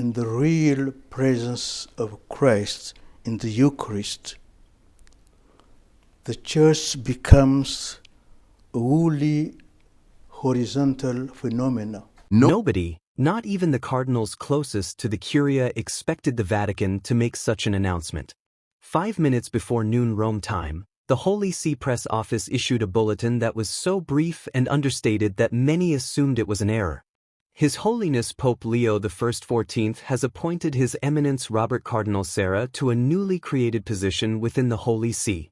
in the real presence of Christ in the Eucharist, the Church becomes a wholly horizontal phenomena. Nobody, not even the cardinals closest to the Curia, expected the Vatican to make such an announcement. 5 minutes before noon Rome time, the Holy See press office issued a bulletin that was so brief and understated that many assumed it was an error. His Holiness Pope Leo XIV has appointed His Eminence Robert Cardinal Sarah to a newly created position within the Holy See.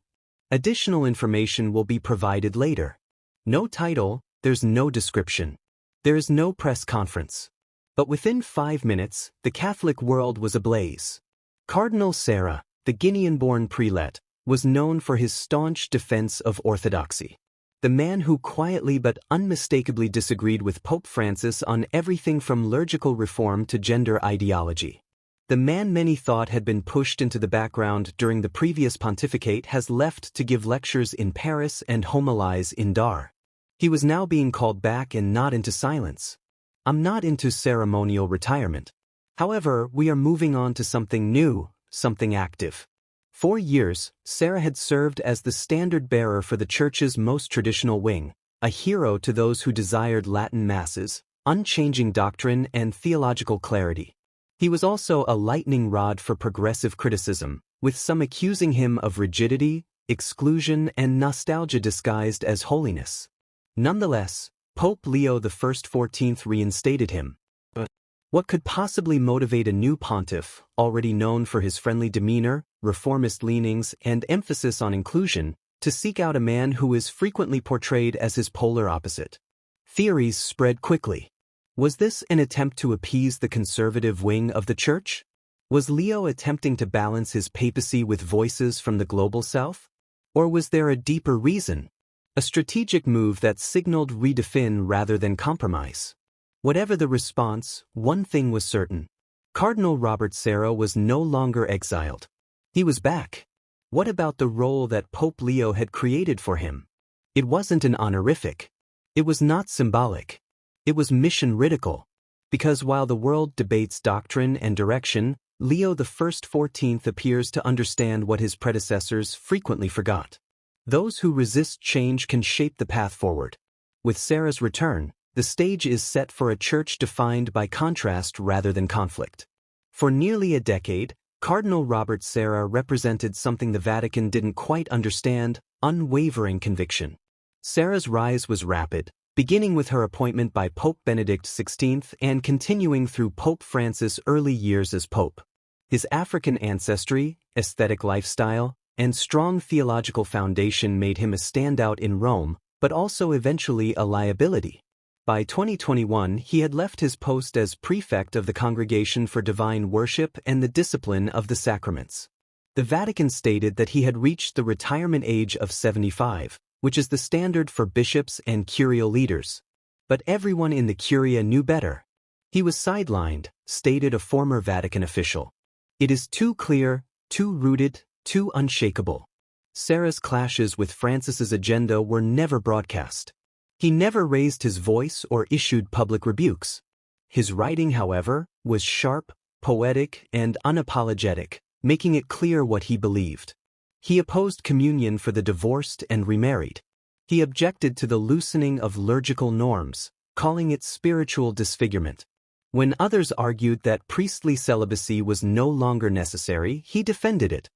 Additional information will be provided later. No title, there's no description. There is no press conference. But within 5 minutes, the Catholic world was ablaze. Cardinal Sarah, the Guinean-born prelate, was known for his staunch defense of orthodoxy. The man who quietly but unmistakably disagreed with Pope Francis on everything from liturgical reform to gender ideology. The man many thought had been pushed into the background during the previous pontificate has left to give lectures in Paris and homilies in Dar. He was now being called back and not into silence. I'm not into ceremonial retirement. However, we are moving on to something new, something active. 4 years, Sarah had served as the standard-bearer for the Church's most traditional wing, a hero to those who desired Latin masses, unchanging doctrine and theological clarity. He was also a lightning rod for progressive criticism, with some accusing him of rigidity, exclusion, and nostalgia disguised as holiness. Nonetheless, Pope Leo XIV reinstated him. But what could possibly motivate a new pontiff, already known for his friendly demeanor, reformist leanings, and emphasis on inclusion, to seek out a man who is frequently portrayed as his polar opposite? Theories spread quickly. Was this an attempt to appease the conservative wing of the Church? Was Leo attempting to balance his papacy with voices from the global south? Or was there a deeper reason? A strategic move that signaled redefine rather than compromise? Whatever the response, one thing was certain. Cardinal Robert Sarah was no longer exiled. He was back. What about the role that Pope Leo had created for him? It wasn't an honorific. It was not symbolic. It was mission-critical. Because while the world debates doctrine and direction, Leo XIV appears to understand what his predecessors frequently forgot. Those who resist change can shape the path forward. With Sarah's return, the stage is set for a church defined by contrast rather than conflict. For nearly a decade, Cardinal Robert Sarah represented something the Vatican didn't quite understand: unwavering conviction. Sarah's rise was rapid, beginning with her appointment by Pope Benedict XVI and continuing through Pope Francis' early years as Pope. His African ancestry, aesthetic lifestyle, and strong theological foundation made him a standout in Rome, but also eventually a liability. By 2021, he had left his post as prefect of the Congregation for Divine Worship and the Discipline of the Sacraments. The Vatican stated that he had reached the retirement age of 75, which is the standard for bishops and curial leaders. But everyone in the Curia knew better. He was sidelined, stated a former Vatican official. It is too clear, too rooted, too unshakable. Sarah's clashes with Francis's agenda were never broadcast. He never raised his voice or issued public rebukes. His writing, however, was sharp, poetic, and unapologetic, making it clear what he believed. He opposed communion for the divorced and remarried. He objected to the loosening of liturgical norms, calling it spiritual disfigurement. When others argued that priestly celibacy was no longer necessary, he defended it.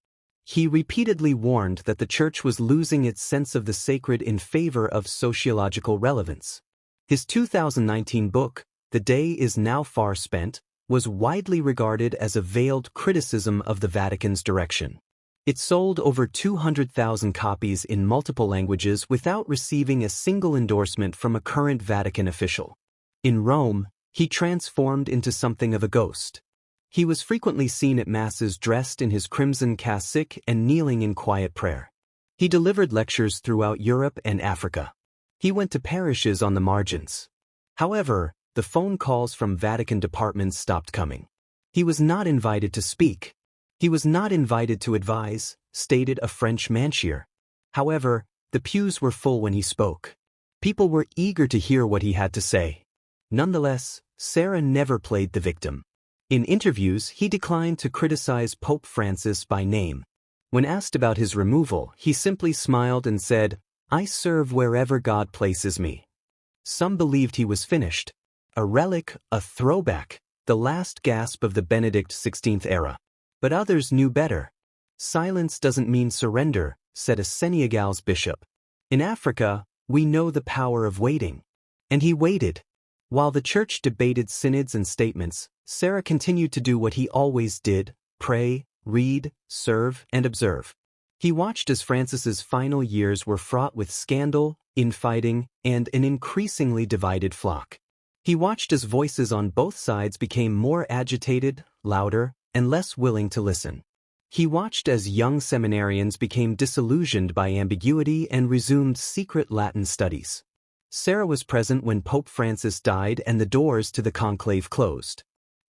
He repeatedly warned that the Church was losing its sense of the sacred in favor of sociological relevance. His 2019 book, The Day Is Now Far Spent, was widely regarded as a veiled criticism of the Vatican's direction. It sold over 200,000 copies in multiple languages without receiving a single endorsement from a current Vatican official. In Rome, he transformed into something of a ghost. He was frequently seen at masses dressed in his crimson cassock and kneeling in quiet prayer. He delivered lectures throughout Europe and Africa. He went to parishes on the margins. However, the phone calls from Vatican departments stopped coming. He was not invited to speak. He was not invited to advise, stated a French manchier. However, the pews were full when he spoke. People were eager to hear what he had to say. Nonetheless, Sarah never played the victim. In interviews, he declined to criticize Pope Francis by name. When asked about his removal, he simply smiled and said, "I serve wherever God places me." Some believed he was finished. A relic, a throwback, the last gasp of the Benedict XVI era. But others knew better. Silence doesn't mean surrender, said a Senegal's bishop. In Africa, we know the power of waiting. And he waited. While the church debated synods and statements, Sarah continued to do what he always did: pray, read, serve, and observe. He watched as Francis's final years were fraught with scandal, infighting, and an increasingly divided flock. He watched as voices on both sides became more agitated, louder, and less willing to listen. He watched as young seminarians became disillusioned by ambiguity and resumed secret Latin studies. Sarah was present when Pope Francis died and the doors to the conclave closed.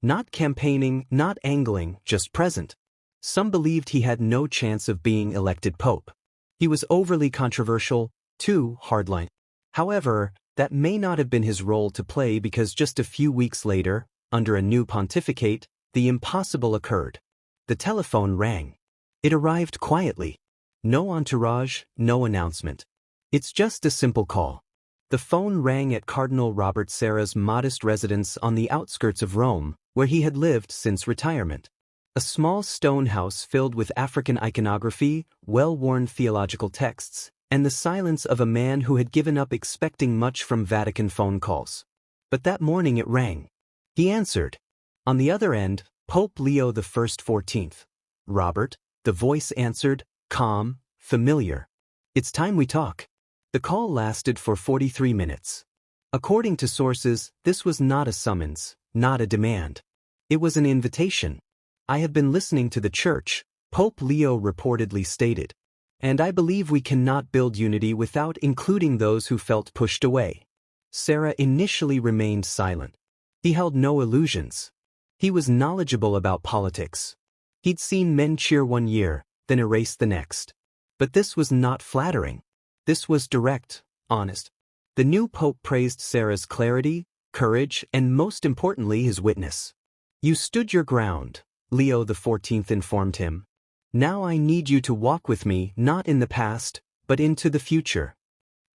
Not campaigning, not angling, just present. Some believed he had no chance of being elected pope. He was overly controversial, too hardline. However, that may not have been his role to play, because just a few weeks later, under a new pontificate, the impossible occurred. The telephone rang. It arrived quietly. No entourage, no announcement. It's just a simple call. The phone rang at Cardinal Robert Sarah's modest residence on the outskirts of Rome, where he had lived since retirement. A small stone house filled with African iconography, well-worn theological texts, and the silence of a man who had given up expecting much from Vatican phone calls. But that morning it rang. He answered. On the other end, Pope Leo XIV. "Robert," the voice answered, calm, familiar. "It's time we talk." The call lasted for 43 minutes. According to sources, this was not a summons, not a demand. It was an invitation. "I have been listening to the Church," Pope Leo reportedly stated, "and I believe we cannot build unity without including those who felt pushed away." Sarah initially remained silent. He held no illusions. He was knowledgeable about politics. He'd seen men cheer one year, then erase the next. But this was not flattering. This was direct, honest. The new pope praised Sarah's clarity, courage, and most importantly his witness. "You stood your ground," Leo XIV informed him. "Now I need you to walk with me, not in the past, but into the future."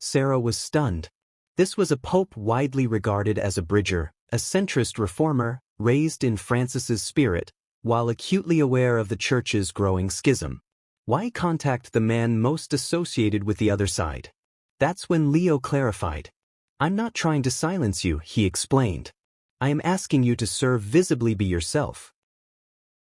Sarah was stunned. This was a pope widely regarded as a bridger, a centrist reformer, raised in Francis's spirit, while acutely aware of the Church's growing schism. Why contact the man most associated with the other side? That's when Leo clarified. "I'm not trying to silence you," he explained. "I am asking you to serve visibly, be yourself.